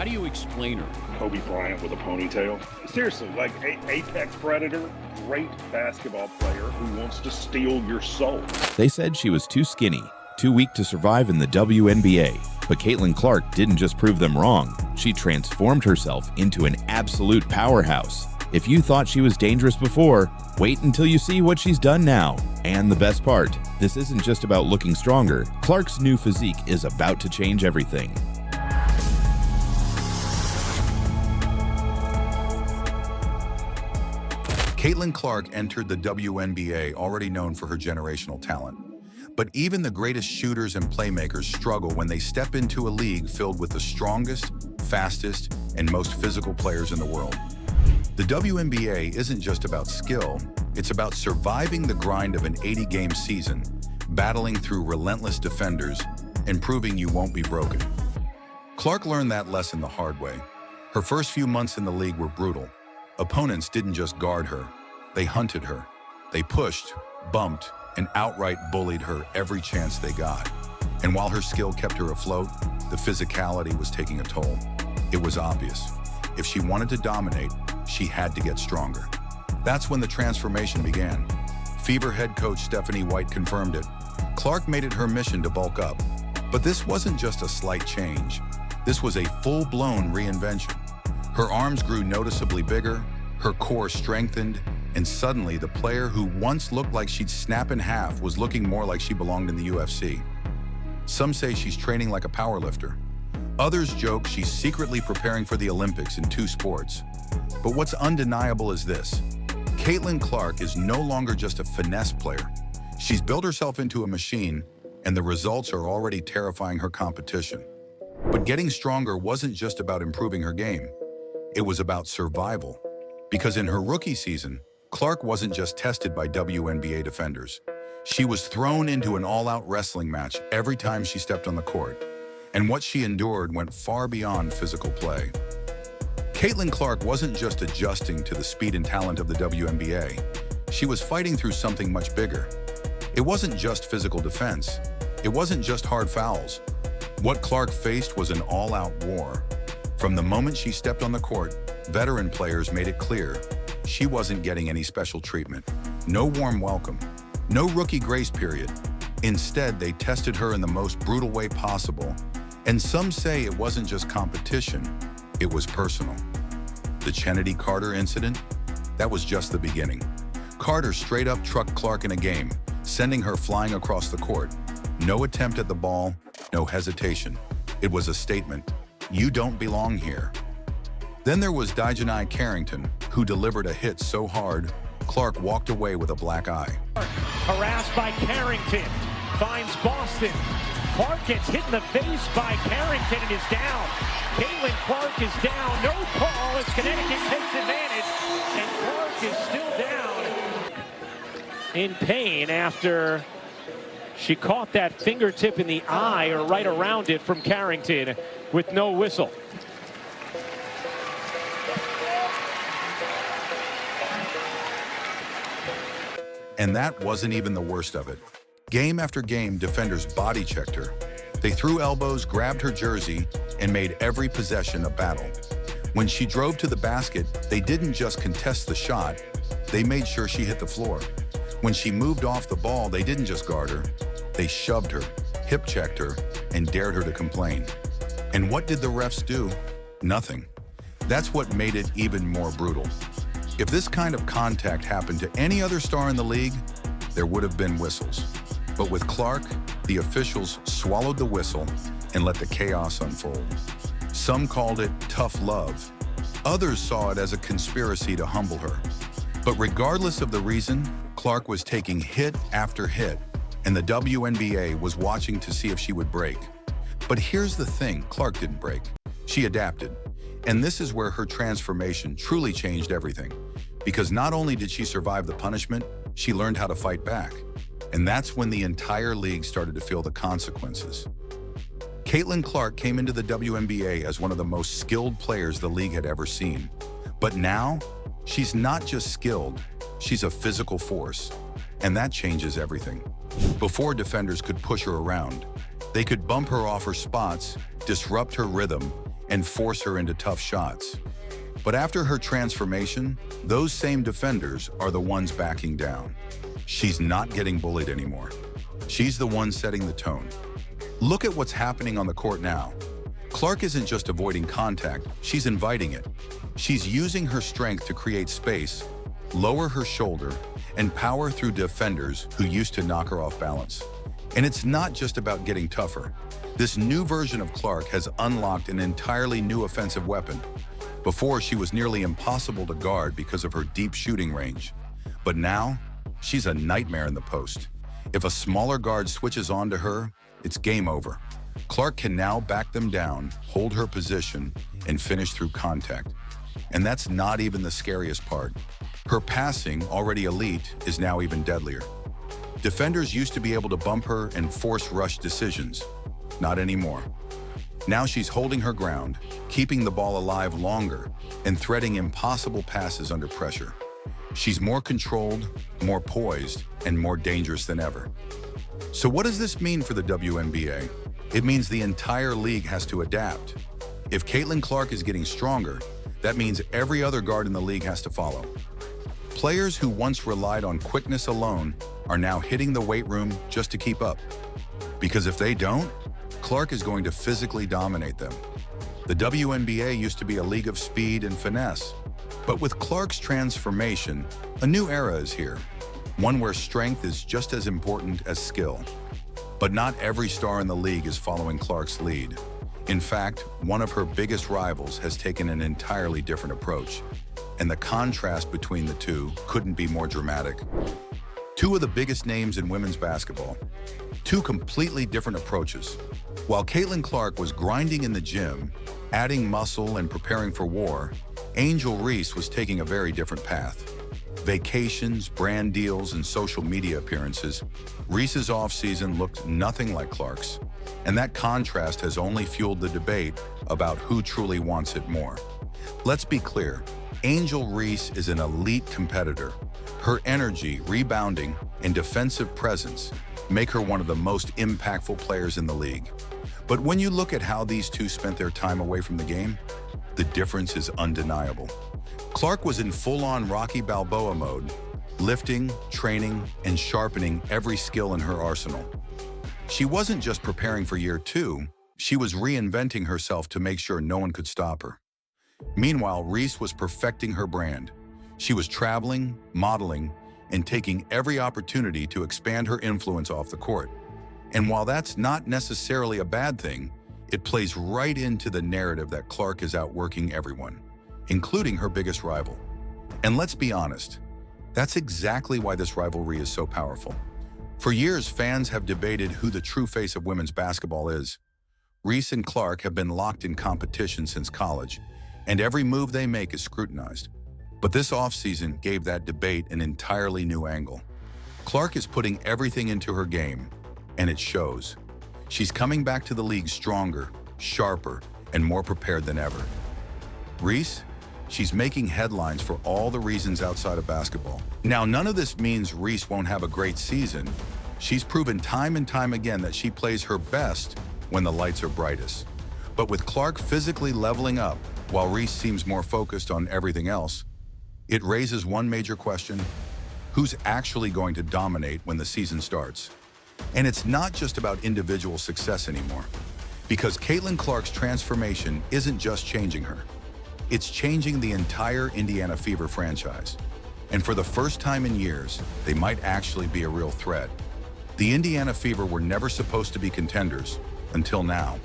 How do you explain her? Kobe Bryant with a ponytail. Seriously, like apex predator, great basketball player who wants to steal your soul. They said she was too skinny, too weak to survive in the WNBA. But Caitlin Clark didn't just prove them wrong. She transformed herself into an absolute powerhouse. If you thought she was dangerous before, wait until you see what she's done now. And the best part, this isn't just about looking stronger. Clark's new physique is about to change everything. Caitlin Clark entered the WNBA already known for her generational talent. But even the greatest shooters and playmakers struggle when they step into a league filled with the strongest, fastest, and most physical players in the world. The WNBA isn't just about skill, it's about surviving the grind of an 80-game season, battling through relentless defenders, and proving you won't be broken. Clark learned that lesson the hard way. Her first few months in the league were brutal. Opponents didn't just guard her, they hunted her. They pushed, bumped, and outright bullied her every chance they got. And while her skill kept her afloat, the physicality was taking a toll. It was obvious. If she wanted to dominate, she had to get stronger. That's when the transformation began. Fever head coach Stephanie White confirmed it. Clark made it her mission to bulk up. But this wasn't just a slight change. This was a full-blown reinvention. Her arms grew noticeably bigger, her core strengthened, and suddenly the player who once looked like she'd snap in half was looking more like she belonged in the UFC. Some say she's training like a powerlifter. Others joke she's secretly preparing for the Olympics in 2 sports. But what's undeniable is this. Caitlin Clark is no longer just a finesse player. She's built herself into a machine, and the results are already terrifying her competition. But getting stronger wasn't just about improving her game. It was about survival. Because in her rookie season, Clark wasn't just tested by WNBA defenders. She was thrown into an all-out wrestling match every time she stepped on the court. And what she endured went far beyond physical play. Caitlin Clark wasn't just adjusting to the speed and talent of the WNBA. She was fighting through something much bigger. It wasn't just physical defense. It wasn't just hard fouls. What Clark faced was an all-out war. From the moment she stepped on the court, veteran players made it clear she wasn't getting any special treatment. No warm welcome. No rookie grace period. Instead, they tested her in the most brutal way possible. And some say it wasn't just competition, it was personal. The Chennedy Carter incident? That was just the beginning. Carter straight up trucked Clark in a game, sending her flying across the court. No attempt at the ball, no hesitation. It was a statement. You don't belong here. Then there was Diana Carrington, who delivered a hit so hard, Clark walked away with a black eye. Harassed by Carrington, finds Boston. Clark gets hit in the face by Carrington and is down. Caitlin Clark is down, no call as Connecticut takes advantage, and Clark is still down. In pain after she caught that fingertip in the eye or right around it from Carrington with no whistle. And that wasn't even the worst of it. Game after game, defenders body checked her. They threw elbows, grabbed her jersey, and made every possession a battle. When she drove to the basket, they didn't just contest the shot, they made sure she hit the floor. When she moved off the ball, they didn't just guard her, they shoved her, hip-checked her, and dared her to complain. And what did the refs do? Nothing. That's what made it even more brutal. If this kind of contact happened to any other star in the league, there would have been whistles. But with Clark, the officials swallowed the whistle and let the chaos unfold. Some called it tough love. Others saw it as a conspiracy to humble her. But regardless of the reason, Clark was taking hit after hit, and the WNBA was watching to see if she would break. But here's the thing, Clark didn't break. She adapted. And this is where her transformation truly changed everything. Because not only did she survive the punishment, she learned how to fight back. And that's when the entire league started to feel the consequences. Caitlin Clark came into the WNBA as one of the most skilled players the league had ever seen. But now, she's not just skilled, she's a physical force. And that changes everything. Before defenders could push her around, they could bump her off her spots, disrupt her rhythm, and force her into tough shots. But after her transformation, those same defenders are the ones backing down. She's not getting bullied anymore. She's the one setting the tone. Look at what's happening on the court now. Clark isn't just avoiding contact, she's inviting it. She's using her strength to create space, lower her shoulder, and power through defenders who used to knock her off balance. And it's not just about getting tougher. This new version of Clark has unlocked an entirely new offensive weapon. Before, she was nearly impossible to guard because of her deep shooting range. But now, she's a nightmare in the post. If a smaller guard switches onto her, it's game over. Clark can now back them down, hold her position, and finish through contact. And that's not even the scariest part. Her passing, already elite, is now even deadlier. Defenders used to be able to bump her and force rush decisions. Not anymore. Now she's holding her ground, keeping the ball alive longer, and threading impossible passes under pressure. She's more controlled, more poised, and more dangerous than ever. So what does this mean for the WNBA? It means the entire league has to adapt. If Caitlin Clark is getting stronger, that means every other guard in the league has to follow. Players who once relied on quickness alone are now hitting the weight room just to keep up. Because if they don't, Clark is going to physically dominate them. The WNBA used to be a league of speed and finesse. But with Clark's transformation, a new era is here. One where strength is just as important as skill. But not every star in the league is following Clark's lead. In fact, one of her biggest rivals has taken an entirely different approach. And the contrast between the two couldn't be more dramatic. Two of the biggest names in women's basketball. Two completely different approaches. While Caitlin Clark was grinding in the gym, adding muscle and preparing for war, Angel Reese was taking a very different path. Vacations, brand deals, and social media appearances, Reese's offseason looked nothing like Clark's. And that contrast has only fueled the debate about who truly wants it more. Let's be clear, Angel Reese is an elite competitor. Her energy, rebounding, and defensive presence make her one of the most impactful players in the league. But when you look at how these two spent their time away from the game, the difference is undeniable. Clark was in full-on Rocky Balboa mode, lifting, training, and sharpening every skill in her arsenal. She wasn't just preparing for year two, she was reinventing herself to make sure no one could stop her. Meanwhile, Reese was perfecting her brand. She was traveling, modeling, and taking every opportunity to expand her influence off the court. And while that's not necessarily a bad thing, it plays right into the narrative that Clark is outworking everyone, including her biggest rival. And let's be honest, that's exactly why this rivalry is so powerful. For years, fans have debated who the true face of women's basketball is. Reese and Clark have been locked in competition since college, and every move they make is scrutinized. But this offseason gave that debate an entirely new angle. Clark is putting everything into her game, and it shows. She's coming back to the league stronger, sharper, and more prepared than ever. Reese? She's making headlines for all the reasons outside of basketball. Now, none of this means Reese won't have a great season. She's proven time and time again that she plays her best when the lights are brightest. But with Clark physically leveling up, while Reese seems more focused on everything else, it raises one major question: who's actually going to dominate when the season starts? And it's not just about individual success anymore, because Caitlin Clark's transformation isn't just changing her. It's changing the entire Indiana Fever franchise. And for the first time in years, they might actually be a real threat. The Indiana Fever were never supposed to be contenders until now.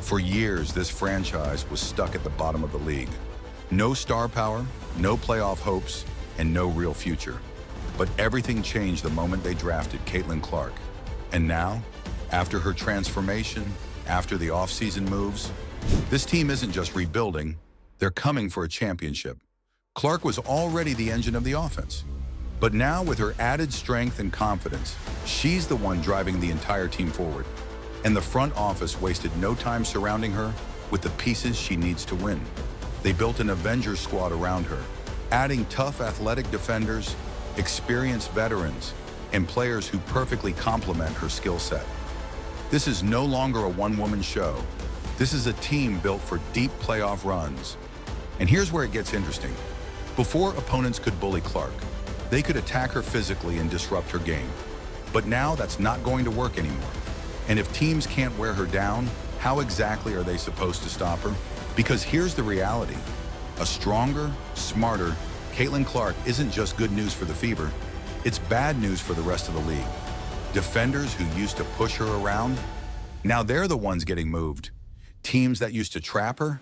For years, this franchise was stuck at the bottom of the league. No star power, no playoff hopes, and no real future. But everything changed the moment they drafted Caitlin Clark. And now, after her transformation, after the offseason moves, this team isn't just rebuilding, they're coming for a championship. Clark was already the engine of the offense. But now, with her added strength and confidence, she's the one driving the entire team forward. And the front office wasted no time surrounding her with the pieces she needs to win. They built an Avengers squad around her, adding tough athletic defenders, experienced veterans, and players who perfectly complement her skill set. This is no longer a one-woman show. This is a team built for deep playoff runs. And here's where it gets interesting. Before, opponents could bully Clark. They could attack her physically and disrupt her game. But now that's not going to work anymore. And if teams can't wear her down, how exactly are they supposed to stop her? Because here's the reality. A stronger, smarter Caitlin Clark isn't just good news for the Fever, it's bad news for the rest of the league. Defenders who used to push her around, now they're the ones getting moved. Teams that used to trap her,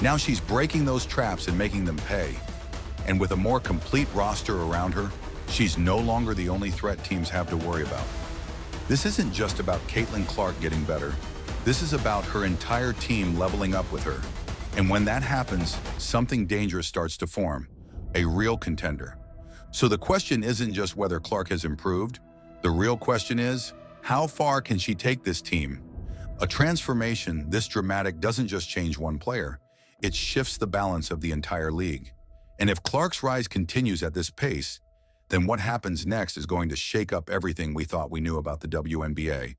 now she's breaking those traps and making them pay. And with a more complete roster around her, she's no longer the only threat teams have to worry about. This isn't just about Caitlin Clark getting better. This is about her entire team leveling up with her. And when that happens, something dangerous starts to form, a real contender. So the question isn't just whether Clark has improved. The real question is, how far can she take this team? A transformation this dramatic doesn't just change one player, it shifts the balance of the entire league. And if Clark's rise continues at this pace, then what happens next is going to shake up everything we thought we knew about the WNBA.